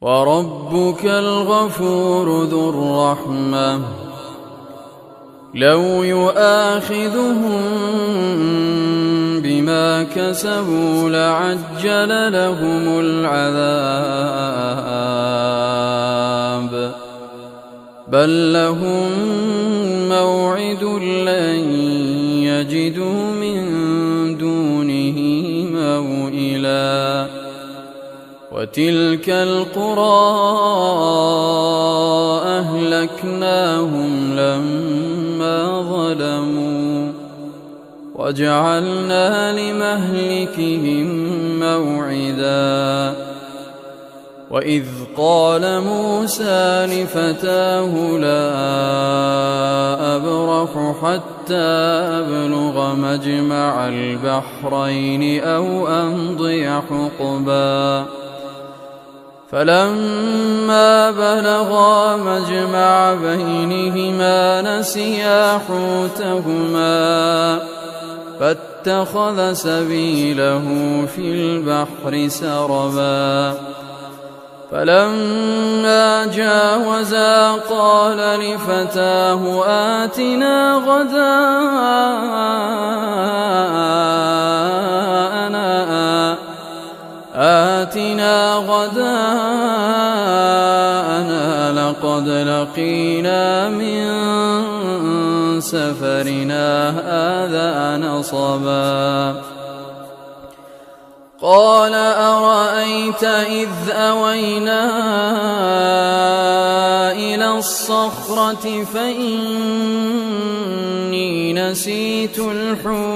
وربك الغفور ذو الرحمة لو يؤاخذهم بما كسبوا لعجل لهم العذاب بل لهم موعد لن يجدوا من دونه موئلا وتلك القرى أهلكناهم لما ظلموا وجعلنا لمهلكهم موعدا وإذ قال موسى لفتاه لا أبرح حتى أبلغ مجمع البحرين أو أمضي حقبا فلما بلغا مجمع بينهما نسيا حوتهما فاتخذ سبيله في البحر سربا فلما جاوزا قال لفتاه آتنا غداءنا لقد لقينا من سفرنا هذا نصبا قال أرأيت إذ أوينا إلى الصخرة فإني نسيت الحوت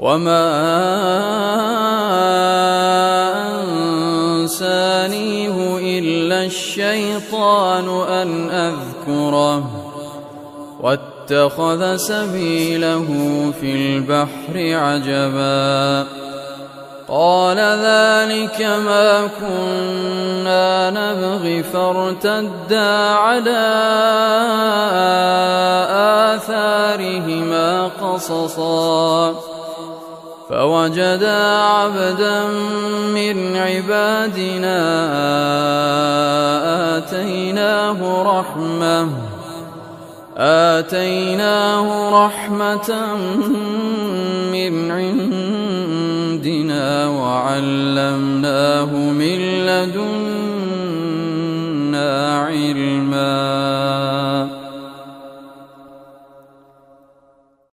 وما أنسانيه إلا الشيطان أن أذكره واتخذ سبيله في البحر عجبا قال ذلك ما كنا نبغي فارتدا على آثارهما قصصا فوجدا عبدا من عبادنا آتيناه رحمة من عندنا وعلمناه من لدنا علما